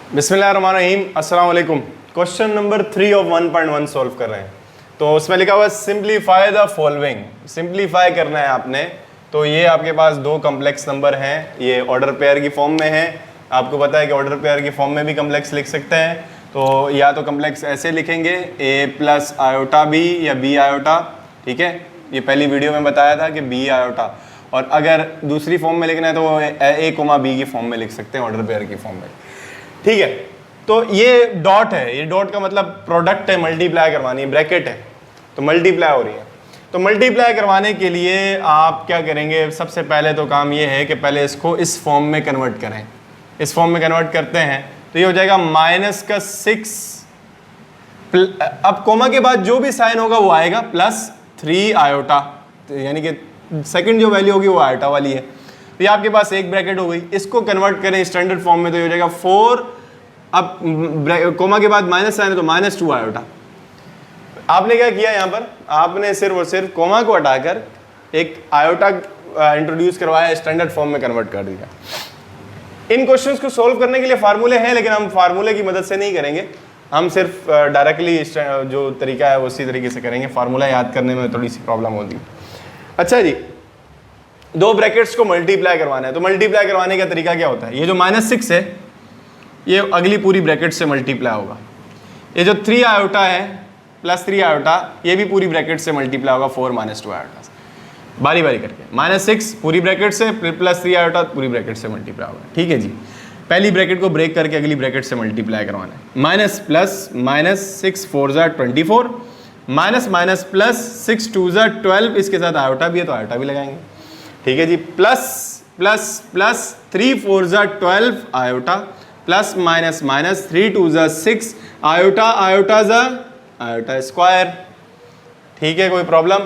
बिस्मिल्लाहिर्रहमानिर्रहीम, अस्सलाम वालेकुम। क्वेश्चन नंबर 3 ऑफ 1.1 सॉल्व कर रहे हैं। तो उसमें लिखा हुआ सिंप्लीफाई द फॉलोइंग। सिंप्लीफाई करना है आपने। तो ये आपके पास दो कम्प्लेक्स नंबर हैं, ये ऑर्डर पेयर की फॉर्म में है। आपको पता है कि ऑर्डर पेयर की फॉर्म में भी कम्प्लेक्स लिख सकते हैं। तो या तो कम्प्लेक्स ऐसे लिखेंगे a प्लस आयोटा बी या b आयोटा, ठीक है। ये पहली वीडियो में बताया था कि b आयोटा। और अगर दूसरी फॉर्म में लिखना है तो a कोमा b की फॉर्म में लिख सकते हैं, ऑर्डर पेयर की फॉर्म में, ठीक है। तो ये डॉट है, ये डॉट का मतलब प्रोडक्ट है, मल्टीप्लाई करवानी है, ब्रैकेट है तो मल्टीप्लाई हो रही है। तो मल्टीप्लाई करवाने के लिए आप क्या करेंगे, सबसे पहले तो काम ये है कि पहले इसको इस फॉर्म में कन्वर्ट करें। इस फॉर्म में कन्वर्ट करते हैं तो ये हो जाएगा -6। अब कोमा के बाद जो भी साइन होगा वो आएगा +3 आयोटा, तो यानी कि सेकंड जो वैल्यू होगी वो आयोटा वाली है। तो ये आपके पास एक ब्रैकेट हो गई। इसको कन्वर्ट करें स्टैंडर्ड फॉर्म में तो ये हो जाएगा 4। अब कोमा के बाद माइनस साइन है तो -2 आयोटा। आपने क्या किया यहाँ पर, आपने सिर्फ और सिर्फ कोमा को हटाकर एक आयोटा इंट्रोड्यूस करवाया, स्टैंडर्ड फॉर्म में कन्वर्ट कर दिया। इन क्वेश्चंस को सॉल्व करने के लिए फार्मूले हैं, लेकिन हम फार्मूले की मदद से नहीं करेंगे। हम सिर्फ डायरेक्टली जो तरीका है उसी तरीके से करेंगे। फार्मूला याद करने में थोड़ी सी प्रॉब्लम होती है। अच्छा जी, दो ब्रैकेट्स को मल्टीप्लाई करवाना है। तो मल्टीप्लाई करवाने का तरीका क्या होता है, ये जो -6 है ये अगली पूरी ब्रैकेट से मल्टीप्लाई होगा। ये जो 3 आयोटा है +3 आयोटा, ये भी पूरी ब्रैकेट से मल्टीप्लाई होगा 4 -2 आयोटा से, बारी बारी करके। -6 पूरी ब्रैकेट से, +3 आयोटा पूरी ब्रैकेट से मल्टीप्लाई होगा, ठीक है जी। पहली ब्रैकेट को ब्रेक करके अगली ब्रैकेट से मल्टीप्लाई करवाना है। माइनस प्लस -6 4 24, माइनस माइनस +6 2 12, इसके साथ आयोटा भी है तो आयोटा भी लगाएंगे, ठीक है जी। Plus 3 4 12 iota, plus minus minus 3 2 6 iota, iota square, ठीक है। कोई प्रॉब्लम,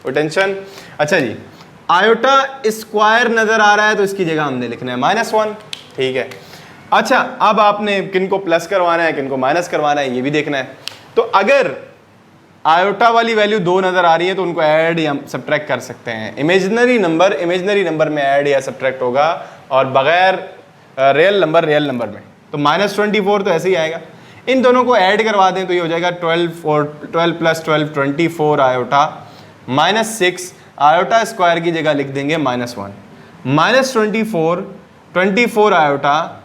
कोई टेंशन? अच्छा जी, आयोटा स्क्वायर नजर आ रहा है तो इसकी जगह हमने लिखना है -1, ठीक है। अच्छा, अब आपने किनको प्लस करवाना है किनको माइनस करवाना है ये भी देखना है। तो अगर आयोटा वाली वैल्यू 2 नजर आ रही है तो उनको ऐड या सब्ट्रैक्ट कर सकते हैं। इमेजिनरी नंबर में ऐड या सब्ट्रैक्ट होगा, और बगैर रियल नंबर में तो -24 तो ऐसे ही आएगा। इन दोनों को ऐड करवा दें तो ये हो जाएगा 12 + 12 24 आयोटा, -6 आयोटा स्क्वायर की जगह लिख देंगे -1, -24 आयोटा,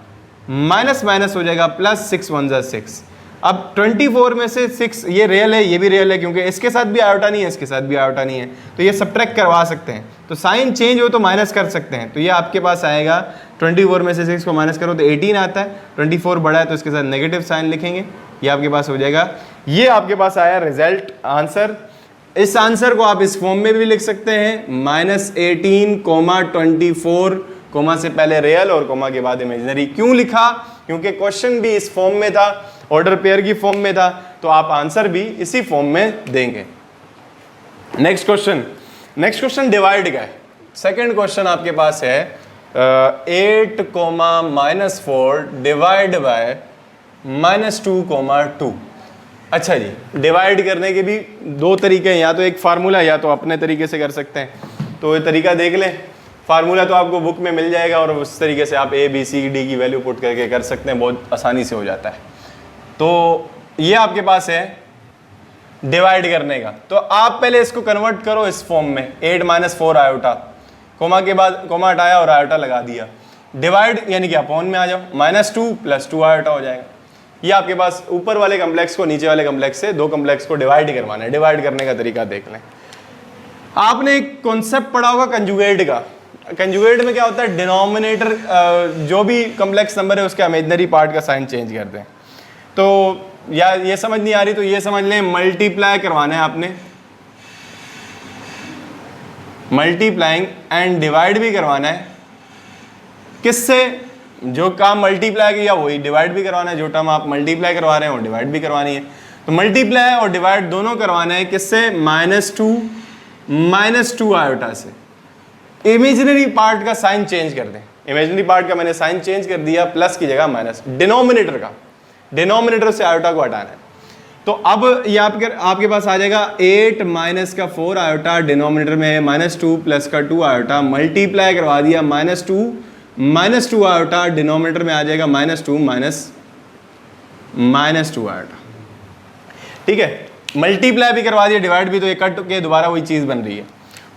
माइनस माइनस हो जाएगा +6 1 6। अब 24 में से 6, ये रियल है ये भी रियल है, क्योंकि इसके साथ भी आयोटा नहीं है इसके साथ भी आयोटा नहीं है, तो ये सब्ट्रैक्ट करवा सकते हैं। तो साइन चेंज हो तो माइनस कर सकते हैं। तो ये आपके पास आएगा 24 में से 6 को माइनस करो तो 18 आता है। 24 बड़ा है तो इसके साथ नेगेटिव साइन लिखेंगे, ये आपके पास हो जाएगा। ये आपके पास आया रिजल्ट, आंसर। इस आंसर को आप इस फॉर्म में भी लिख सकते हैं, -18, 24, कोमा से पहले रियल और कोमा के बाद इमेजिनरी। क्यों लिखा? क्योंकि क्वेश्चन भी इस फॉर्म में था, ऑर्डर पेयर की फॉर्म में था, तो आप आंसर भी इसी फॉर्म में देंगे। नेक्स्ट क्वेश्चन डिवाइड का है। सेकंड क्वेश्चन आपके पास है 8, -4 डिवाइड बाय -2, 2। अच्छा जी, डिवाइड करने के भी दो तरीके हैं, या तो एक फार्मूला या तो अपने तरीके से कर सकते हैं। तो ये तरीका देख लें। फार्मूला तो आपको बुक में मिल जाएगा और उस तरीके से आप A B C D की वैल्यू पुट करके कर सकते हैं, बहुत आसानी से हो जाता है। तो ये आपके पास है डिवाइड करने का। तो आप पहले इसको कन्वर्ट करो इस फॉर्म में, 8 -4 आयोटा, कोमा के बाद कोमा हटाया और आयोटा लगा दिया। डिवाइड यानी कि अपॉन में आ जाओ, -2 + 2 आयोटा हो जाएगा। ये आपके पास ऊपर वाले कम्प्लेक्स को नीचे वाले कम्प्लेक्स से, दो कम्प्लेक्स को डिवाइड करवाना है। डिवाइड करने का तरीका देख लें। आपने एक कॉन्सेप्ट पढ़ा होगा कंजुगेट का। कंजुगेट में क्या होता है, डिनोमिनेटर जो भी कम्प्लेक्स नंबर है उसके इमेजिनरी पार्ट का साइन चेंज करते हैं। तो या ये समझ नहीं आ रही तो ये समझ लें, मल्टीप्लाई करवाना है आपने, मल्टीप्लाइंग एंड डिवाइड भी करवाना है। किससे? जो काम मल्टीप्लाई किया वही डिवाइड भी करवाना है, जो टर्म आप मल्टीप्लाई करवा रहे हैं वो डिवाइड भी करवानी है। तो मल्टीप्लाई और डिवाइड दोनों करवाना है। किससे? -2 आयोटा से। इमेजिनरी पार्ट का साइन चेंज कर दें। इमेजिनरी पार्ट का मैंने साइन चेंज कर दिया, प्लस की जगह माइनस। डिनोमिनेटर से आयोटा को हटाना है। तो अब ये आपके पास आ जाएगा 8 - 4 आयोटा, डिनोमिनेटर में है -2 + 2 आयोटा, मल्टीप्लाई करवा दिया, -2 आयोटा, डिनोमिनेटर में आ जाएगा -2 - -2 आयोटा। ठीक है, मल्टीप्लाई भी करवा दिया, डिवाइड भी, तो ये कट के दोबारा वही चीज़ बन रही है।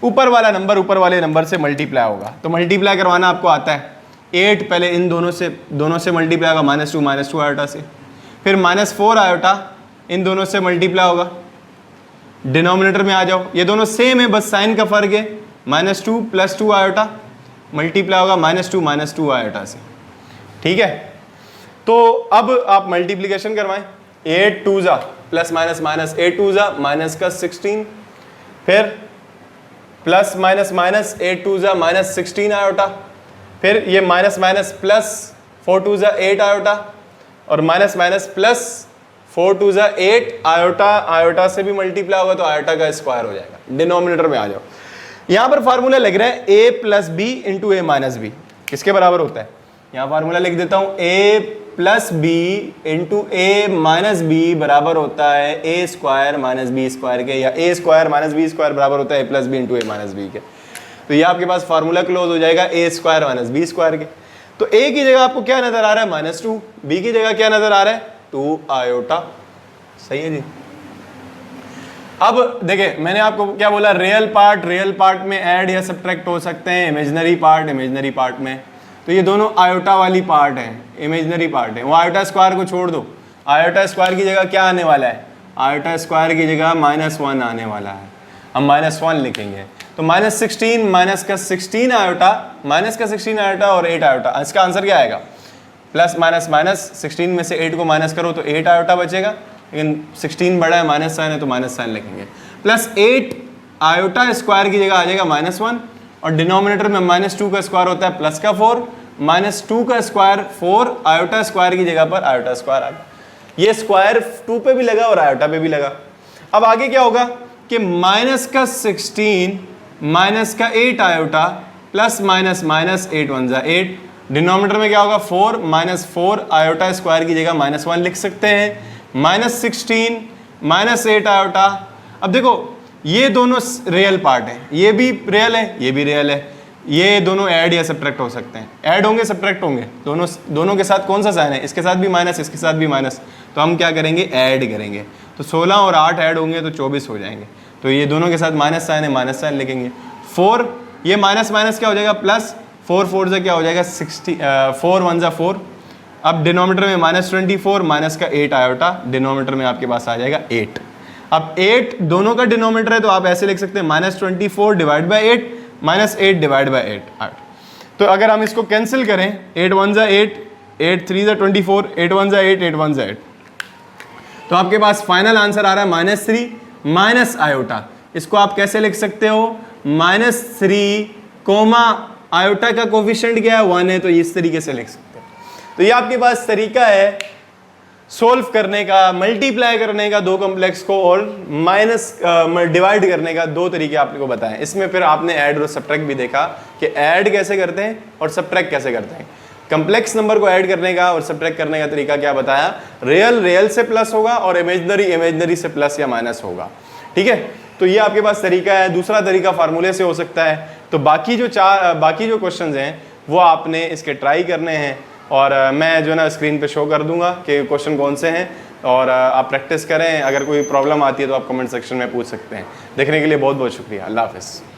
ऊपर वाला नंबर ऊपर वाले नंबर से मल्टीप्लाई होगा, तो मल्टीप्लाई करवाना आपको आता है। 8 पहले इन दोनों से मल्टीप्लाई होगा -2 आयोटा से, फिर -4 आयोटा इन दोनों से मल्टीप्लाई होगा, डिनोमिनेटर में आ जाओ, ये दोनों सेम है, बस साइन का फर्क है। -2 + 2 आयोटा मल्टीप्लाई होगा -2 आयोटा से। ठीक है, तो अब आप मल्टीप्लिकेशन करवाएं। 8 2 जा प्लस माइनस माइनस, 8 2 जा माइनस का 16, फिर प्लस माइनस माइनस 8 2 जा -16 आयोटा, फिर ये माइनस माइनस प्लस 4 2 जा 8 आयोटा, और माइनस माइनस प्लस 4 2 जा 8 आयोटा। आयोटा से भी मल्टीप्लाई होगा तो आयोटा का स्क्वायर हो जाएगा। डिनोमिनेटर में आ जाओ, यहाँ पर फार्मूला लग रहा है a + b × a - b, किसके बराबर होता है? यहाँ फार्मूला लिख देता हूँ, a + b × a - b बराबर होता है a² - b² के, या a² - b² बराबर होता है a + b × a - b के। तो ये आपके पास फार्मूला क्लोज हो जाएगा a² - b² के। तो a की जगह आपको क्या नजर आ रहा है? -2, b की जगह क्या नजर आ रहा है? 2 आयोटा। सही है जी। अब देखिए, मैंने आपको क्या बोला, रियल पार्ट में ऐड या सब्ट्रैक्ट हो सकते हैं, इमेजिनरी पार्ट में। तो ये दोनों आयोटा वाली पार्ट है, इमेजिनरी पार्ट है। वो आयोटा स्क्वायर को छोड़ दो, आयोटा स्क्वायर की जगह क्या आने वाला है? आयोटा स्क्वायर की जगह -1 आने वाला है, हम -1 लिखेंगे। तो -16 माइनस का 16 आयोटा, और 8 आयोटा, इसका आंसर क्या आएगा? प्लस माइनस माइनस, 16 में से 8 को माइनस करो तो 8 आयोटा बचेगा, लेकिन 16 बड़ा है, माइनस साइन है तो माइनस साइन लिखेंगे। प्लस 8 आयोटा स्क्वायर की जगह आ जाएगा -1, और डिनोमिनेटर में -2 का स्क्वायर होता है प्लस का 4, -2 का स्क्वायर 4, आयोटा स्क्वायर की जगह पर आयोटा स्क्वायर आ गया। ये स्क्वायर 2 पे भी लगा और आयोटा पे भी लगा। अब आगे क्या होगा कि माइनस का 16 माइनस का 8 आयोटा प्लस माइनस माइनस 8 1 जा 8, डिनोमिनेटर में क्या होगा? 4, -4 आयोटा स्क्वायर की जगह -1 लिख सकते हैं, -16 -8 आयोटा। अब देखो, ये दोनों रियल पार्ट है, ये भी रियल है, ये भी रियल है, ये दोनों ऐड या सब्ट्रैक्ट हो सकते हैं। ऐड होंगे, सब्ट्रैक्ट होंगे, दोनों के साथ कौन सा साइन है? इसके साथ भी माइनस, इसके साथ भी माइनस, तो हम क्या करेंगे? ऐड करेंगे। तो 16 और 8 ऐड होंगे तो 24 हो जाएंगे। तो ये दोनों के साथ माइनस साइन है, माइनस साइन लिखेंगे। 4, ये माइनस माइनस क्या हो जाएगा? प्लस, 4 4 से क्या हो जाएगा? 4 1 जा 4। अब डिनोमिनेटर में -24 माइनस का 8 आयोटा, डिनोमिनेटर में आपके पास आ जाएगा 8। अब 8 दोनों का डिनोमिनेटर है तो आप ऐसे लिख सकते हैं, -24 डिवाइड बाई 8 -8 डिवाइड बाई 8। तो अगर हम इसको कैंसिल करें, 8 1 जा 8, 8 3 जा 24, 8 1 जा 8, 8 1 जा 8, तो आपके पास फाइनल आंसर आ रहा है -3 माइनस आयोटा। इसको आप कैसे लिख सकते हो? -3 कोमा आयोटा का कोफिशिएंट क्या है? 1 है, तो इस तरीके से लिख सकते हैं। तो ये आपके पास तरीका है सोल्व करने का, मल्टीप्लाई करने का दो कॉम्प्लेक्स को, और डिवाइड करने का 2 तरीके आपको बताएं। इसमें फिर आपने ऐड और सब्ट्रैक्ट भी देखा कि ऐड कैसे करते हैं और सब्ट्रैक्ट कैसे करते हैं। कॉम्प्लेक्स नंबर को ऐड करने का और सब्ट्रैक्ट करने का तरीका क्या बताया? रियल से प्लस होगा और इमेजिनरी से प्लस या माइनस होगा। ठीक है, तो ये आपके पास तरीका है। दूसरा तरीका फार्मूले से हो सकता है। तो बाकी जो क्वेश्चंस हैं वो आपने इसके ट्राई करने हैं, और मैं जो ना स्क्रीन पे शो कर दूंगा कि क्वेश्चन कौन से हैं, और आप प्रैक्टिस करें। अगर कोई प्रॉब्लम आती है तो आप कमेंट सेक्शन में पूछ सकते हैं। देखने के लिए बहुत बहुत शुक्रिया। अल्लाह हाफ़िज़।